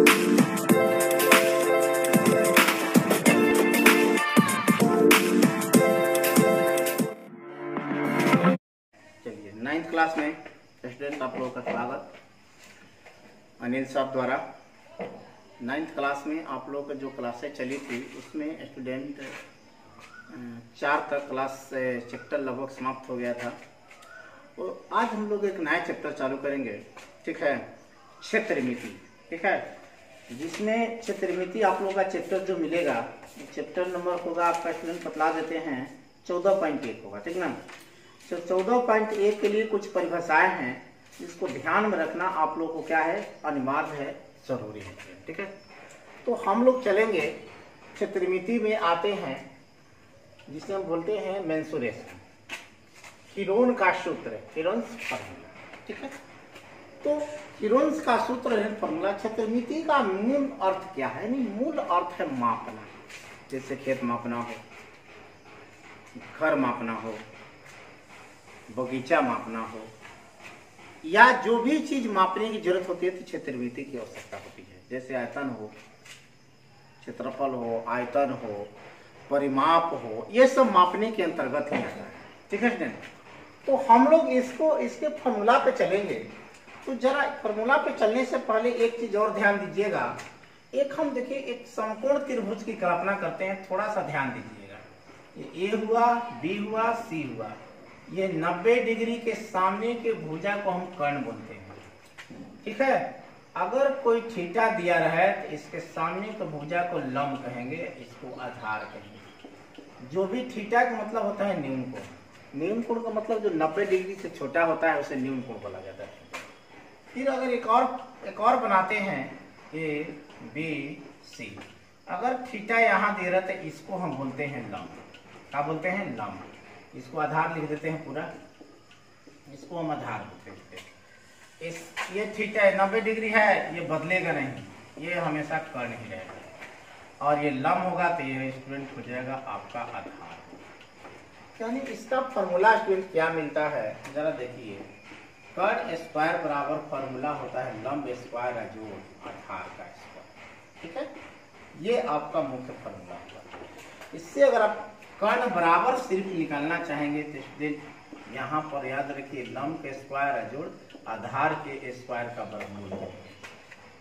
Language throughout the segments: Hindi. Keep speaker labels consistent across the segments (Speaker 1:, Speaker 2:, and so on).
Speaker 1: चलिए 9th क्लास में स्टूडेंट आप लोगों का स्वागत अनिल साहब द्वारा। 9th क्लास में आप लोगों का जो क्लासें चली थी उसमें स्टूडेंट 4 तक क्लास चैप्टर लगभग समाप्त हो गया था। और आज हम लोग एक नया चैप्टर चालू करेंगे, ठीक है, क्षेत्रमिति, ठीक है, जिसमें क्षेत्रमिति आप लोगों का चैप्टर जो मिलेगा, चैप्टर नंबर होगा आपका स्टूडेंट बतला देते हैं 14.1 होगा, ठीक ना। तो 14.1 के लिए कुछ परिभाषाएं हैं जिसको ध्यान में रखना आप लोग को क्या है, अनिवार्य है, जरूरी है, ठीक है। तो हम लोग चलेंगे क्षेत्रमिति में आते हैं जिसे हम बोलते हैं मेंसुरेशन, हीरोन का सूत्र, हीरोन्स फॉर्मूला, ठीक है। तो हीरोन्स का सूत्र है फॉर्मूला। क्षेत्रमिति का मूल अर्थ क्या है? नहीं, मूल अर्थ है मापना। जैसे खेत मापना हो, घर मापना हो, बगीचा मापना हो, या जो भी चीज मापने की जरूरत होती है तो क्षेत्रमिति की आवश्यकता होती है। जैसे आयतन हो, क्षेत्रफल हो, आयतन हो, परिमाप हो, ये सब मापने के अंतर्गत ही आता है, ठीक है। तो हम लोग इसके फॉर्मूला पे चलेंगे। तो जरा फॉर्मूला पे चलने से पहले एक चीज और ध्यान दीजिएगा। एक हम देखिए एक समकोण त्रिभुज की कल्पना करते हैं, थोड़ा सा ध्यान दीजिएगा। ये ए हुआ, बी हुआ, सी हुआ, ये 90 डिग्री के सामने के भुजा को हम कर्ण बोलते हैं, ठीक है। अगर कोई थीटा दिया रहे तो इसके सामने के भुजा को लंब कहेंगे, इसको आधार कहेंगे। जो भी थीटा का मतलब होता है न्यून कोण। न्यून कोण का मतलब जो 90 डिग्री से छोटा होता है उसे न्यून कोण बोला जाता है। फिर अगर एक और बनाते हैं, ए बी सी। अगर थीटा यहाँ दे रहा तो इसको हम बोलते हैं लंब। क्या बोलते हैं? लंब। इसको आधार लिख देते हैं पूरा, इसको हम आधार बोलते हैं। ये थीटा 90 डिग्री है, ये बदलेगा नहीं, ये हमेशा कर्ण ही रहेगा। और ये लंब होगा तो ये स्टूडेंट हो जाएगा आपका आधार। यानी इसका फॉर्मूला स्टूडेंट क्या मिलता है, जरा देखिए। कर्ण स्क्वायर बराबर फॉर्मूला होता है लंब स्क्वायर जोड़ आधार का स्क्वायर, ठीक है। ये आपका मुख्य फॉर्मूला होगा। इससे अगर आप कर्ण बराबर सिर्फ निकालना चाहेंगे तो स्टूडेंट यहाँ पर याद रखिए, लंब के स्क्वायर जोड़ आधार के स्क्वायर का वर्गमूल है।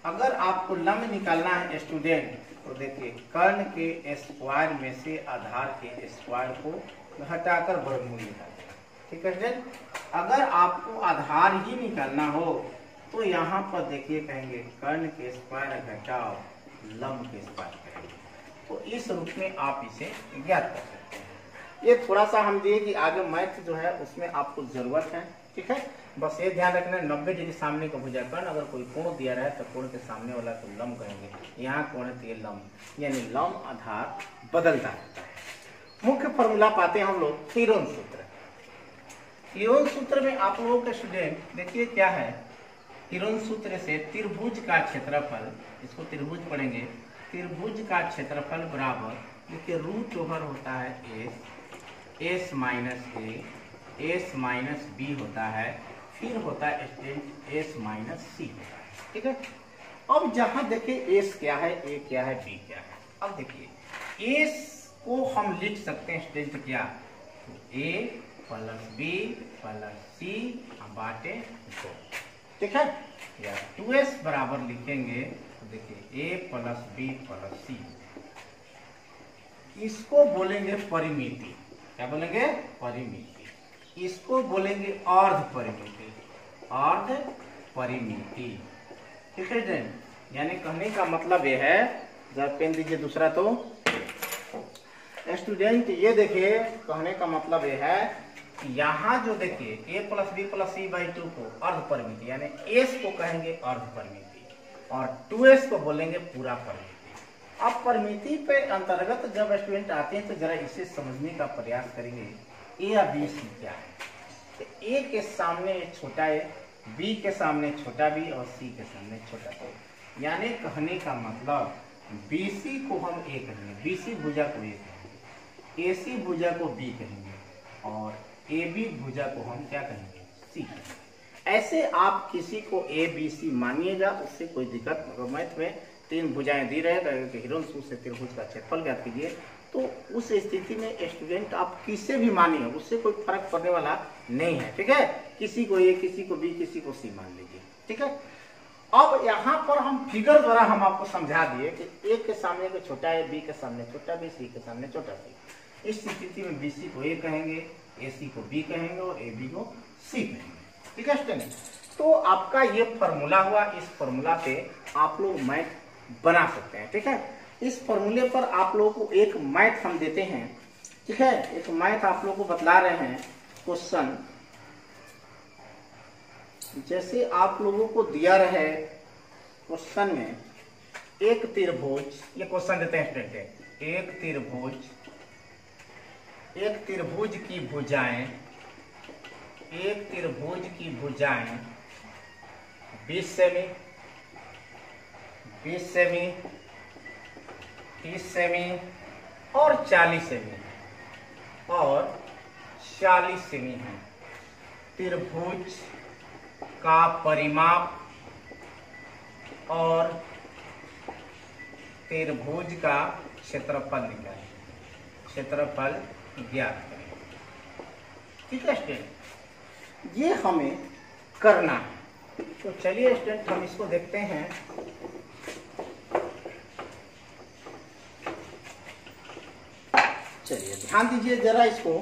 Speaker 1: अगर आपको लंब निकालना है स्टूडेंट तो देखिए कर्ण के स्क्वायर में से आधार के स्क्वायर को हटाकर वर्गमूल निकालिए, ठीक है स्टूडेंट। अगर आपको आधार ही निकालना हो तो यहाँ पर देखिए कहेंगे कर्ण के स्क्वायर घटाओ लंब के स्क्वायर करेंगे। तो इस रूप में आप इसे ज्ञात कर सकते हैं। ये थोड़ा सा हम दिए कि आगे मैथ जो है उसमें आपको जरूरत है, ठीक है। बस ये ध्यान रखना 90 डिग्री सामने का भुजा कर्ण, अगर कोई कोण दिया रहा है तो कोण के सामने वाला को लंब कहेंगे। यहाँ कोण है तो ये लंब, यानी लंब आधार बदलता रहता है। मुख्य फॉर्मूला पाते हैं हम लोग हीरोन सूत्र। हीरोन सूत्र में आप लोगों के स्टूडेंट देखिए क्या है। हीरोन सूत्र से त्रिभुज का क्षेत्रफल, इसको त्रिभुज पढ़ेंगे, त्रिभुज का क्षेत्रफल बराबर देखिए रूट ओवर होता है S minus A, S minus B होता है, फिर होता है स्टूडेंट एस माइनस सी होता है, ठीक है। अब जहां देखिए एस क्या है, ए क्या है, बी क्या है। अब देखिए एस को हम लिख सकते हैं स्टूडेंट क्या, तो ए प्लस बी प्लस सी बाटे 2, ठीक है। या 2s बराबर लिखेंगे तो देखिए ए प्लस बी प्लस सी, इसको बोलेंगे परिमिति। क्या बोलेंगे? परिमिति। इसको बोलेंगे अर्ध परिमिति, अर्ध परिमिति, ठीक है। यानी कहने का मतलब ये है, जरा पेन दीजिए दूसरा। तो स्टूडेंट ये देखिए कहने का मतलब ये है कि यहाँ जो देखिए a plus B plus C by 2 को अर्ध परिमिति, यानी s को कहेंगे अर्ध परिमिति और 2s को बोलेंगे पूरा परिमिति। अब परिमिति पे अंतर्गत जब स्टूडेंट आते हैं तो जरा इसे समझने का प्रयास करेंगे। ए या बी सी क्या है? तो ए के सामने छोटा ए, बी के सामने छोटा बी और सी के सामने छोटा ए। यानी कहने का मतलब बीसी को हम ए कहेंगे, बीसी भुजा को ए कहेंगे, एसी भुजा को बी कहेंगे और ए बी भुजा को हम क्या कहेंगे? सी कहेंगे। ऐसे आप किसी को ए बी सी मानिएगा, उससे कोई दिक्कत। अगर मैथ में 3 भुजाएं दी रहे तो हिरण्यसूत्र से त्रिभुज का क्षेत्रफल ज्ञात कीजिए, तो उस स्थिति में स्टूडेंट आप किसे भी मानिए, उससे कोई फर्क पड़ने वाला नहीं है। ठीक है, किसी को ए, किसी को बी, किसी को सी मान लीजिए। ठीक है, अब यहाँ पर हम फिगर द्वारा हम आपको समझा दिए कि ए के सामने को छोटा है, बी के सामने छोटा बी, सी के सामने छोटा सी। इस स्थिति में बी सी को ए कहेंगे, ए सी को बी कहेंगे और ए बी को सी कहेंगे। ठीक है स्टूडेंट, तो आपका ये फॉर्मूला हुआ। इस फॉर्मूला पे आप लोग मैथ बना सकते हैं। ठीक है, इस फॉर्मूले पर आप लोगों को एक मैथ हम देते हैं। ठीक है, एक मैथ आप लोगों को बतला रहे हैं क्वेश्चन। जैसे आप लोगों को दिया रहे क्वेश्चन में एक त्रिभुज, ये क्वेश्चन देते हैं स्टूडेंट, एक त्रिभुज की भुजाएं, एक त्रिभुज की भुजाएं 20 सेमी, 20 सेमी, 30 सेमी और 40 सेमी और 40 सेमी है। त्रिभुज का परिमाप और त्रिभुज का क्षेत्रफल निकालें, क्षेत्रफल ज्ञात करें। ठीक है स्टूडेंट, ये हमें करना है। तो चलिए स्टूडेंट हम इसको देखते हैं। चलिए ध्यान दीजिए जरा इसको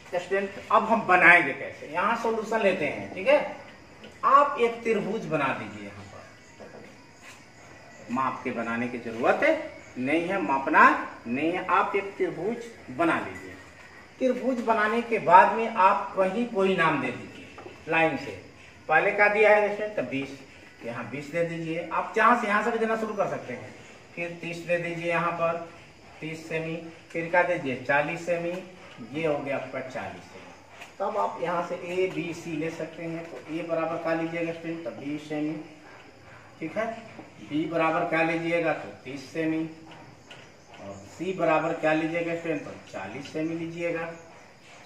Speaker 1: स्टूडेंट। अब हम बनाएंगे कैसे, यहाँ सॉल्यूशन लेते हैं। ठीक है, आप एक त्रिभुज बना दीजिए। यहाँ पर माप के बनाने की जरूरत है नहीं है, मापना नहीं है, आप एक त्रिभुज बना लीजिए। त्रिभुज बनाने के बाद में आप कहीं कोई नाम दे दीजिए लाइन से। पहले का दिया है स्टूडेंट, तो 20, यहाँ 20 दे दीजिए। आप जहाँ से यहाँ से भी देना शुरू कर सकते हैं। फिर 30 दे दीजिए, यहाँ पर 30 सेमी, फिर क्या दे दीजिए 40 सेमी, ये हो गया आपका 40 सेमी। तब आप यहाँ से ए बी सी ले सकते हैं। तो ए बराबर क्या लीजिएगा स्टूडेंट, तो 20 सेमी। ठीक है, बी बराबर क्या लीजिएगा, तो 30 सेमी, और सी बराबर क्या लीजिएगा स्टूडेंट, तो 40 सेमी लीजिएगा।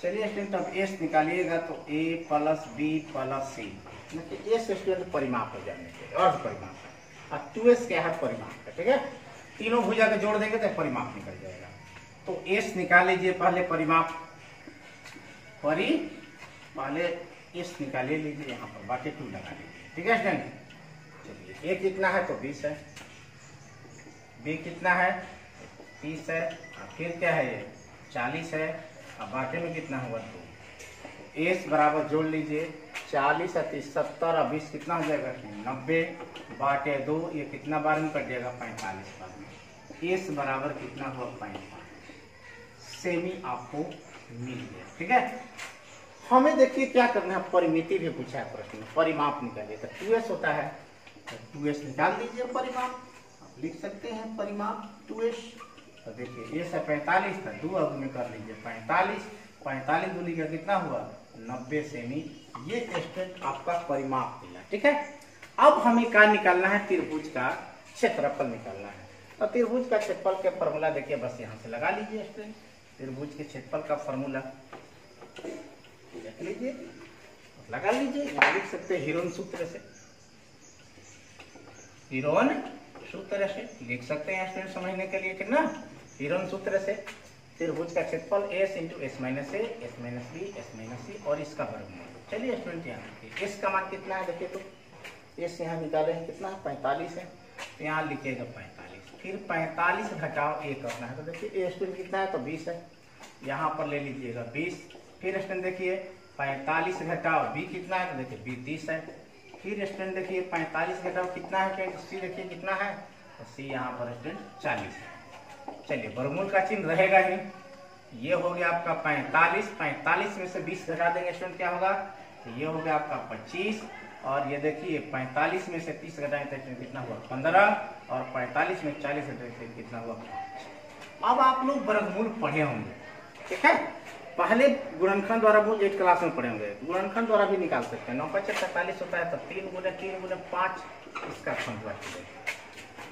Speaker 1: चलिए स्टूडेंट अब एस निकालिएगा, तो ए प्लस बी प्लस सी, मतलब एस स्टूडेंट परिमाप हो जाने के अर्ध परिमाप है, और 2s क्या है परिमाप है। ठीक है, तीनों भुजा के जोड़ देंगे तो परिमाप निकल जाएगा। तो एस निकाल लीजिए पहले, परिमाप पहले एस निकाले लीजिए, यहाँ पर बाकी 2 लगा लीजिए। ठीक है स्टूडेंट, चलिए ए कितना है, तो 20 है, बी कितना है 30 है, और फिर क्या है ये 40 है, और बाटे में कितना हुआ 2। एस बराबर जोड़ लीजिए, 40 और 30 70 और 20 कितना हो जाएगा 90 बाटे 2, ये कितना बार में कट जाएगा 45 बार में। एस बराबर कितना हुआ 45 सेमी आपको मिल गया। ठीक है, हमें देखिए क्या करना है, परिमिति भी पूछा है प्रश्न में, परिमाप निकालिए। तो 2s होता है, तो 2s निकाल दीजिए। परिमाप आप लिख सकते हैं, परिमाप 2s। तो देखिए एस है 45 था, 2 अब में कर लीजिए 45, 45 दूनी का कितना हुआ 90 सेमी। ये स्टूडेंट आपका परिमाप मिला। ठीक है, अब हमें क्या निकालना है, त्रिभुज का क्षेत्रफल निकालना है। तो त्रिभुज का क्षेत्रफल का फॉर्मूला देखिए, बस यहाँ से लगा लीजिए स्टूडेंट। त्रिभुज के क्षेत्रफल का फॉर्मूला देख लीजिए, लगा लीजिए। यहाँ लिख सकते हैं हिरोन सूत्र से, हिरोन सूत्र से लिख सकते हैं स्टूडेंट समझने के लिए। कितना हिरोन सूत्र से त्रिभुज का क्षेत्रफल s into S minus A, S minus B, S minus C और इसका वर्गमूल। चलिए स्टूडेंट यहाँ देखिए एस का मान कितना है, देखिए तो एस यहाँ निकाले हैं कितना 45 है, तो यहाँ लिखिएगा 45। फिर 45 घटाओ ए करना है, तो देखिए ए स्टूडेंट कितना है, तो 20 है, यहाँ पर ले लीजिएगा 20। फिर स्टूडेंट देखिए 45 घटाओ बी कितना है, तो देखिए बी 30 है। फिर स्टूडेंट देखिए 45 घटाओ कितना है, सी देखिए कितना है, तो सी यहाँ पर स्टूडेंट 40 है। चलिए वर्गमूल का चिन्ह रहेगा ही, ये हो गया आपका 45, 45 में से 20 घटा देंगे स्टूडेंट क्या होगा, तो ये हो गया आपका 25, और ये देखिए 45 में से 30 घटाएं तो कितना हुआ 15, और 45 में 40 घटाएं कितना हुआ 5। अब आप लोग वर्गमूल पढ़े होंगे। ठीक है, पहले गुणनखंड द्वारा वो 8 क्लास में पढ़े होंगे, गुणनखंड द्वारा भी निकाल सकते हैं। 9 5 45 होता है, तो 3 गुने 3 गुने 5 इसका खंड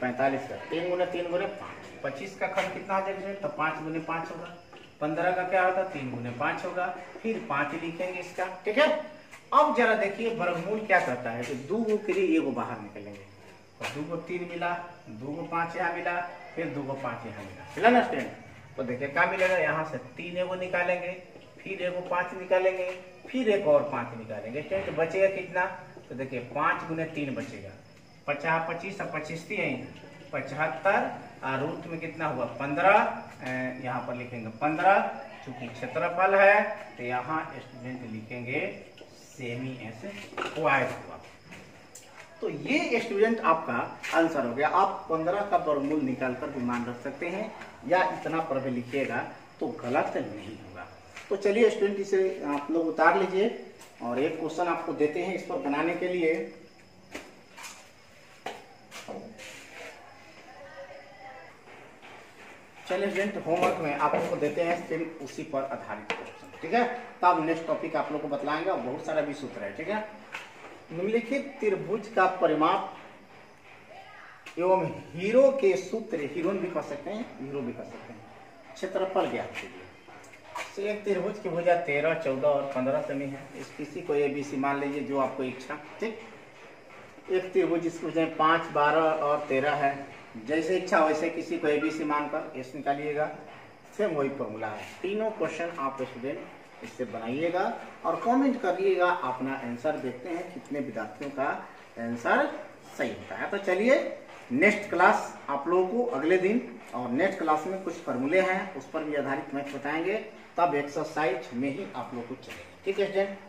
Speaker 1: 45 का 3 गुने 3 गुने 5, 25 का खंड कितना हो जाएगा, तो 5 गुने 5 होगा। 15 का क्या होता है, 3 गुने 5 होगा। फिर 5 लिखेंगे इसका। ठीक है, अब जरा देखिए वर्गमूल क्या करता है, तो 2 गो के लिए 1 गो बाहर निकलेंगे, तो 2 को 3 मिला, 2 को 5 यहाँ मिला, फिर 2 को 5 यहाँ मिला ना स्टूडेंट। तो देखिए क्या मिलेगा, यहाँ से 3 एगो निकालेंगे, फिर एगो 5 निकालेंगे, फिर एक और 5 निकालेंगे स्टूडेंट। तो बचेगा कितना, तो देखिए 5 गुने 3 बचेगा, 50 25 और 25 75, और रूट में कितना हुआ 15, यहाँ पर लिखेंगे 15, चूंकि क्षेत्रफल है तो यहाँ स्टूडेंट लिखेंगे सेमी एस स्क्वायर हुआ। तो ये स्टूडेंट आपका आंसर हो गया। आप 15 का वर्गमूल निकालकर भी मान रख सकते हैं, या इतना पर भी लिखिएगा तो गलत नहीं होगा। तो चलिए स्टूडेंट इसे आप लोग उतार लीजिए, और एक क्वेश्चन आपको देते हैं इस पर बनाने के लिए। चलिए स्टूडेंट होमवर्क में आप लोग को देते हैं फिर उसी पर आधारित क्वेश्चन, ठीक है। तब नेक्स्ट टॉपिक आप लोग को बतलाएंगे, और बहुत सारा भी सूत्र है, ठीक है। निम्नलिखित त्रिभुज का परिमाप एवं हीरो के सूत्र, हीरोइन भी कह सकते हैं, हीरो भी कह सकते हैं, क्षेत्रफल ज्ञात कीजिए। तो एक त्रिभुज की भुजा 13, 14 और 15 सेमी है। इस किसी को ABC मान लीजिए जो आपको इच्छा, ठीक। एक त्रिभुज इसकी भुजाएं 5, 12 और 13 है, जैसे इच्छा वैसे किसी को ABC मानकर एस निकालिएगा। सेम वही फॉर्मूला है। तीनों क्वेश्चन आप स्टूडेंट इससे बनाइएगा और कमेंट करिएगा अपना आंसर। देखते हैं कितने विद्यार्थियों का आंसर सही होता है। तो चलिए नेक्स्ट क्लास आप लोगों को अगले दिन, और नेक्स्ट क्लास में कुछ फॉर्मूले हैं उस पर भी आधारित मैथ बताएंगे, तब एक्सरसाइज में ही आप लोग को चलेंगे, ठीक है स्टूडेंट।